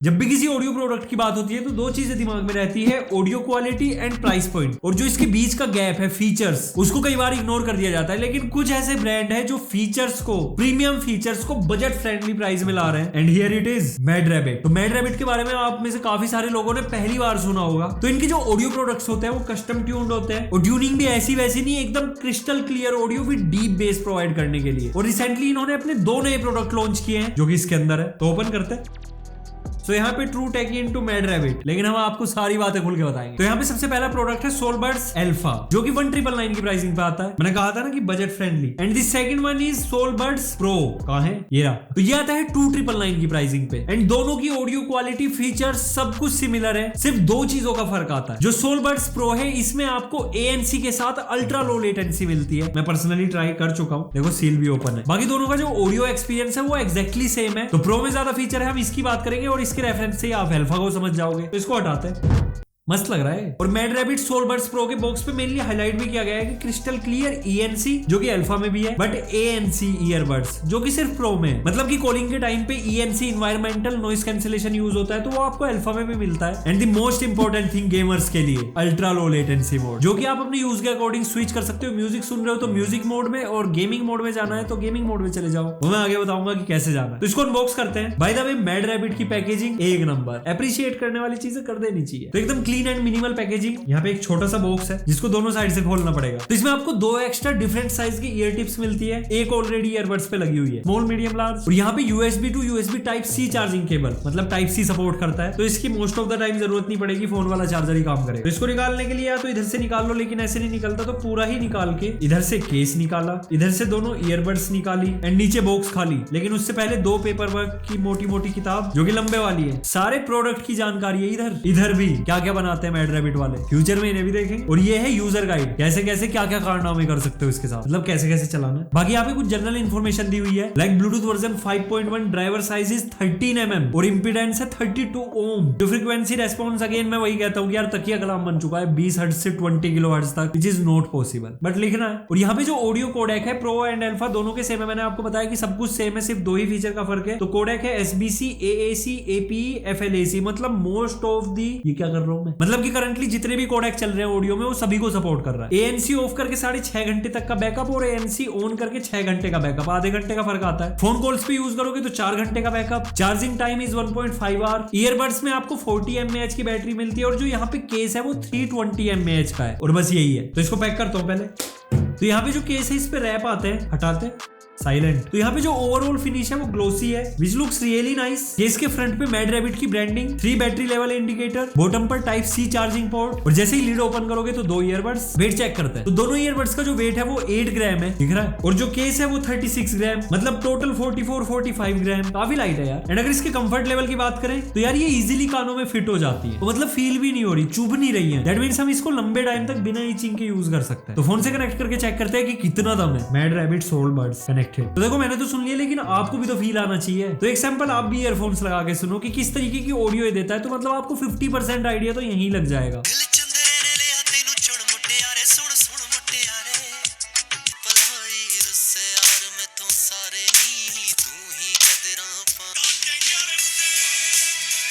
जब भी किसी ऑडियो प्रोडक्ट की बात होती है तो दो चीजें दिमाग में रहती है, audio quality and price point. और जो इसके बीच का गैप है फीचर्स, उसको कई बार इग्नोर कर दिया जाता है। लेकिन कुछ ऐसे ब्रांड है जो फीचर्स को, प्रीमियम फीचर्स को बजट फ्रेंडली प्राइस में ला रहे हैं। And here it is mad rabbit. तो मैड रैबिट के बारे में आप में से काफी सारे लोगों ने पहली बार सुना होगा। तो इनके जो ऑडियो प्रोडक्ट्स होते हैं वो कस्टम ट्यून्ड होते हैं और ट्यूनिंग भी ऐसी वैसी नहीं, एकदम crystal clear audio with deep base provide करने के लिए। और रिसेंटली इन्होंने अपने 2 नए प्रोडक्ट लॉन्च किए हैं जो कि इसके अंदर है। तो ओपन करते हैं। तो यहाँ पे true take into mad rabbit, लेकिन हम आपको सारी बातें खुल के बताएंगे। तो यहाँ पे सबसे पहला प्रोडक्ट है सोलबड्स अल्फा, जो कि 1999 की प्राइसिंग पे आता है। मैंने कहा था ना कि budget friendly. And the second one is Soulbuds Pro. कहां है ये रहा। तो ये आता है 2999 की प्राइसिंग पे। एंड दोनों की ऑडियो क्वालिटी, फीचर्स सब कुछ सिमिलर है, सिर्फ 2 चीजों का फर्क आता है। जो सोलबड्स प्रो है इसमें आपको ANC के साथ अल्ट्रा लो लेटेंसी मिलती है। मैं पर्सनली ट्राई कर चुका हूं, देखो सील भी ओपन है। बाकी दोनों का जो ऑडियो एक्सपीरियंस है वो एक्जैक्टली सेम है। तो प्रो में ज्यादा फीचर है, हम इसकी बात करेंगे और इसके रेफरेंस से आप अल्फा को समझ जाओगे। तो इसको हटाते हैं। मस्त लग रहा है। और मैड रैबिट सोलबड्स प्रो के बॉक्स पे मेनली हाईलाइट भी किया गया है कि क्रिस्टल क्लियर ENC, जो कि अल्फा में भी है, बट ANC ईयरबड्स, जो कि सिर्फ प्रो में। मतलब कि कॉलिंग के टाइम पे ENC environmental noise cancellation use होता है, तो वो आपको अल्फा में भी मिलता है। And the most important thing gamers के लिए अल्ट्रा लो लेटेंसी मोड, जो कि आप अपने यूज के अकॉर्डिंग स्विच कर सकते हो। म्यूजिक सुन रहे हो तो म्यूजिक मोड में, और गेमिंग मोड में जाना है तो गेमिंग मोड में चले जाओ। वो मैं आगे बताऊंगा कि कैसे जाना है। तो इसको अनबॉक्स करते हैं। By the way mad rabbit की पैकेजिंग एक नंबर, अप्रिशिएट करने वाली चीजें कर देनी चाहिए। तो एकदम क्लीन एंड मिनिमल पैकेजिंग। यहाँ पे एक छोटा सा बॉक्स है जिसको दोनों साइड से खोलना पड़ेगा। तो इसमें आपको 2 एक्स्ट्रा डिफरेंट साइज की ईयर टिप्स मिलती है। एक ऑलरेडी ईयरबड्स पे लगी हुई है, स्मॉल, मीडियम, लार्ज। और यहाँ पे USB to USB type C charging cable, मतलब टाइप C सपोर्ट करता है। तो इसकी मोस्ट ऑफ द टाइम जरूरत नहीं पड़ेगी, फोन वाला चार्जर ही काम करेगा। तो इसको निकालने के लिए या तो इधर से निकाल लो, लेकिन ऐसे नहीं निकलता, तो पूरा ही निकाल के इधर से केस निकाला, इधर से दोनों ईयरबड्स निकाली, एंड नीचे बॉक्स खाली। लेकिन उससे पहले 2 पेपर वर्क की मोटी मोटी किताब, जो कि लंबे वाली है। सारे प्रोडक्ट की जानकारी है इधर। इधर भी क्या क्या बनाते हैं मैड रैबिट वाले, फ्यूचर में इन्हें भी देखेंगे। और ये है यूजर गाइड, कैसे कैसे क्या क्या कारनामे कर सकते हो इसके साथ, मतलब कैसे कैसे चलाना है। बाकी यहाँ पे कुछ जनरल इन्फॉर्मेशन दी हुई है, like Bluetooth version 5.1, driver size is 13 mm और इंपीडेंस है 32 ओम। जो फ्रीक्वेंसी रेस्पॉन्स, अगेन मैं वही कहता हूँ कि यार तकिया कलाम बन चुका है 20 हर्ट्ज से 20 किलोहर्ट्ज तक, which is not possible, but लिखना है। और यहाँ पे जो ऑडियो कोडेक है प्रो एंड अल्फा दोनों के सेम है। मैंने आपको बताया कि सब कुछ सेम है, सिर्फ 2 ही फीचर का फर्क है। तो कोडेक है SBC, AAC, APE, FLAC, मतलब मोस्ट ऑफ दी, ये क्या कर रहा हूँ मैं, मतलब कि करंटली जितने भी कोडेक चल रहे हैं ऑडियो में वो सभी को सपोर्ट कर रहा है। ANC ऑफ करके 6.5 घंटे तक का बैकअप और ANC ऑन करके 6 घंटे का बैकअप, आधे घंटे का फर्क आता है। फोन कॉल्स पे यूज करोगे तो 4 घंटे का backup. Charging time is 1.5 hour. Earbuds में आपको 40 mAh की बैटरी मिलती है और जो यहाँ पे केस है वो 320 mAh का है। और बस यही है। तो इसको पैक करता हूँ पहले। तो यहाँ पे जो केस है इस पे रैप आते हैं, हटाते हैं, साइलेंट। तो यहाँ पे जो ओवरऑल फिनिश है वो ग्लोसी है, which looks really nice. Case के फ्रंट पे मैड रैबिट की branding, 3 battery level indicator, bottom पर टाइप C चार्जिंग पोर्ट, और जैसे ही लीड ओपन करोगे तो 2 ईयरबड्स। वेट चेक करते हैं। तो दोनों ईयरबड्स का जो वेट है वो 8 ग्राम है, दिख रहा है। और जो केस है वो 36 ग्राम, मतलब टोटल 44-45 ग्राम। काफी लाइट है यार। एंड अगर इसके कंफर्ट लेवल की बात करें तो यार ये इजीली कानों में फिट हो जाती है, तो मतलब फील भी नहीं हो रही, चुभ नहीं रही है। दैट मींस हम इसको लंबे टाइम तक बिना ईचिंग के यूज कर सकते हैं। तो फोन से कनेक्ट करके चेक करते हैं कि कितना दम है मैड रैबिट सोलबड्स कनेक्टेड। तो देखो मैंने तो सुन लिया, लेकिन आपको भी तो फील आना चाहिए। तो एक सैंपल आप भी ईयरफोन्स लगा के सुनो कि किस तरीके की ऑडियो ये देता है। तो मतलब आपको 50% आइडिया तो यहीं लग जाएगा।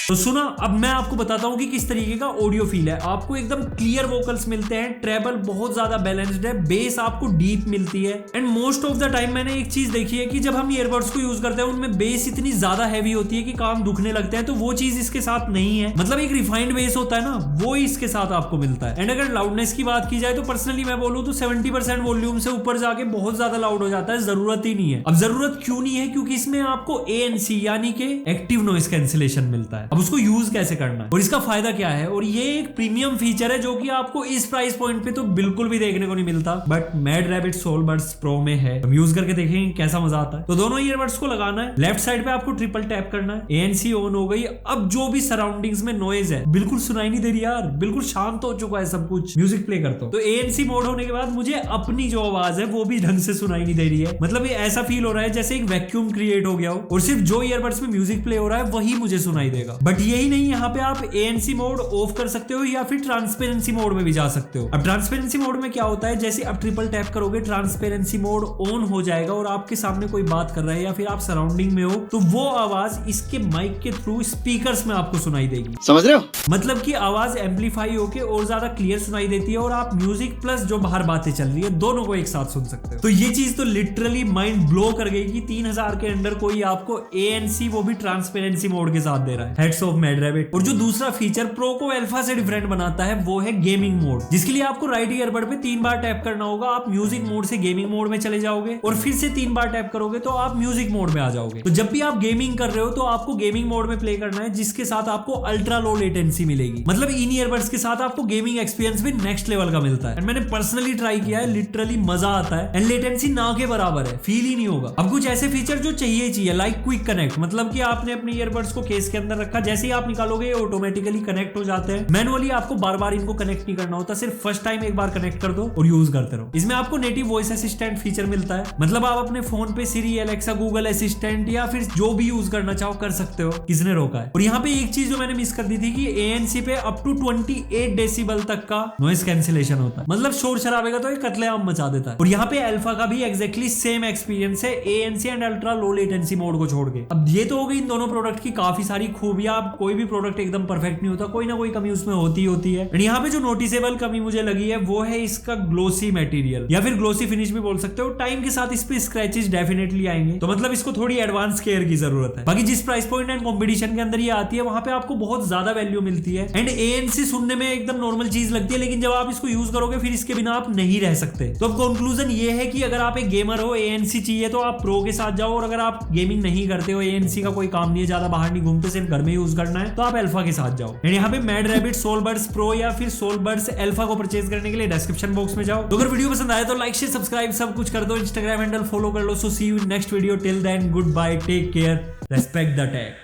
तो सुना, अब मैं आपको बताता हूँ कि किस तरीके का ऑडियो फील है। आपको एकदम क्लियर वोकल्स मिलते हैं, ट्रेबल बहुत ज्यादा बैलेंस्ड है, बेस आपको डीप मिलती है। And most of the time मैंने एक चीज देखी है कि जब हम ईयरबड्स को यूज करते हैं उनमें बेस इतनी ज्यादा हैवी होती है कि कान दुखने लगते हैं। तो वो चीज इसके साथ नहीं है, मतलब एक रिफाइंड बेस होता है ना, वो इसके साथ आपको मिलता है। एंड अगर लाउडनेस की बात की जाए तो पर्सनली मैं बोलूँ तो 70% वॉल्यूम से ऊपर जाके बहुत ज्यादा लाउड हो जाता है, जरूरत ही नहीं है। अब जरूरत क्यों नहीं है, क्योंकि इसमें आपको ANC यानी कि एक्टिव नॉइस कैंसिलेशन मिलता है। उसको यूज कैसे करना है और इसका फायदा क्या है, और ये एक प्रीमियम फीचर है जो कि आपको इस प्राइस पॉइंट पे तो बिल्कुल भी देखने को नहीं मिलता, बट मैड रैबिट सोलबड्स प्रो में है। हम यूज करके देखेंगे कैसा मजा आता है। तो दोनों ईयरबड्स को लगाना है, लेफ्ट साइड पे आपको ट्रिपल टैप करना है, ANC ऑन हो गई। अब जो भी सराउंडिंग्स में नॉइज है बिल्कुल सुनाई नहीं दे रही यार, बिल्कुल शांत हो चुका है सब कुछ। म्यूजिक प्ले करता हूं तो ANC मोड होने के बाद मुझे अपनी जो आवाज है वो भी ढंग से सुनाई नहीं दे रही है। मतलब ये ऐसा फील हो रहा है जैसे एक वैक्यूम क्रिएट हो गया हो और सिर्फ जो ईयरबड्स में म्यूजिक प्ले हो रहा है वही मुझे सुनाई देगा। बट यही नहीं, यहाँ पे आप ANC मोड ऑफ कर सकते हो या फिर ट्रांसपेरेंसी मोड में भी जा सकते हो। अब ट्रांसपेरेंसी मोड में क्या होता है, जैसे आप ट्रिपल टैप करोगे ट्रांसपेरेंसी मोड ऑन हो जाएगा और आपके सामने कोई बात कर रहा है या फिर आप सराउंडिंग में हो तो वो आवाज इसके माइक के थ्रू स्पीकर्स में आपको सुनाई देगी। समझ रहे हो? मतलब कि आवाज एम्पलीफाई होके और ज्यादा क्लियर सुनाई देती है और आप म्यूजिक प्लस जो बाहर बातें चल रही है दोनों को एक साथ सुन सकते हो। तो ये चीज तो लिटरली माइंड ब्लो कर गई कि 3000 के अंदर कोई आपको ANC वो भी ट्रांसपेरेंसी मोड के साथ दे रहा है। Heads of mad rabbit. और जो दूसरा फीचर प्रो को अल्फा से डिफरेंट बनाता है वो है गेमिंग मोड, जिसके लिए आपको राइट ईयरबड पे 3 बार टैप करना होगा। आप म्यूजिक मोड से गेमिंग मोड में चले जाओगे और फिर से 3 बार टैप करोगे तो आप म्यूजिक मोड में आ जाओगे। तो जब भी आप गेमिंग कर रहे हो तो आपको गेमिंग मोड में प्ले करना है, जिसके साथ आपको अल्ट्रा लो लेटेंसी मिलेगी। मतलब इन ईयरबड्स के साथ आपको गेमिंग एक्सपीरियंस भी नेक्स्ट लेवल का मिलता है। एंड मैंने पर्सनली ट्राई किया है, लिटरली मजा आता है एंड लेटेंसी ना के बराबर है, फील ही नहीं होगा। अब कुछ ऐसे फीचर जो चाहिए लाइक क्विक कनेक्ट, मतलब कि आपने अपने ईयरबड्स को केस के अंदर रखा, जैसे ही आप निकालोगे ऑटोमेटिकली कनेक्ट हो जाते हैं। मैनुअली आपको बार बार इनको कनेक्ट नहीं करना होता, सिर्फ फर्स्ट टाइम एक बार कनेक्ट कर दो और यूज करते रहो। इसमें आपको नेटिव वॉइस असिस्टेंट फीचर मिलता है, मतलब आप अपने फोन पे सिरी, एलेक्सा, गूगल असिस्टेंट या फिर जो भी यूज करना चाहो कर सकते हो, किसने रोका है। और यहाँ पे एक चीज जो मैंने मिस कर दी थी कि ANC पे अप टू 28 डेसिबल तक का नॉइस कैंसिलेशन होता है, मतलब शोर शराबे का तो एक कत्लेआम मचा देता है। और यहाँ पे अल्फा का भी एग्जैक्टली सेम एक्सपीरियंस है ANC and ultra low latency mode को छोड़ के। अब ये तो हो गई इन दोनों प्रोडक्ट की काफी सारी खूबियां। कोई भी प्रोडक्ट एकदम परफेक्ट नहीं होता, कोई ना कोई कमी उसमें होती है। एंड यहाँ पे जो नोटिसेबल कमी मुझे लगी है वो है इसका ग्लोसी मटेरियल या फिर ग्लोसी फिनिश भी बोल सकते हो। टाइम के साथ इस पे स्क्रैचेस डेफिनेटली आएंगे, तो मतलब इसको थोड़ी एडवांस केयर की जरूरत है। बाकी जिस प्राइस पॉइंट एंड कॉम्पिटिशन के अंदर ये आती है वहां पे आपको बहुत ज्यादा वैल्यू मिलती है। एंड ANC सुनने में एकदम नॉर्मल चीज लगती है, लेकिन जब आप इसको यूज करोगे फिर इसके बिना आप नहीं रह सकते। तो अब कंक्लूजन ये है कि अगर आप एक गेमर हो, ANC चाहिए तो आप प्रो के साथ जाओ, और अगर आप गेमिंग नहीं करते हो, ANC का कोई काम नहीं है, ज्यादा बाहर नहीं घूमते, सिर्फ घर में यूज करना है, तो आप अल्फा के साथ जाओ। एंड यहाँ पे मैड रैबिट सोलबड्स प्रो या फिर सोलबड्स अल्फा को परचेज करने के लिए डिस्क्रिप्शन बॉक्स में जाओ। तो अगर वीडियो पसंद आए तो लाइक शेयर सब्सक्राइब सब कुछ कर दो, इंस्टाग्राम हैंडल फॉलो कर लो। So see you in next video, till then good bye, take care, respect the take.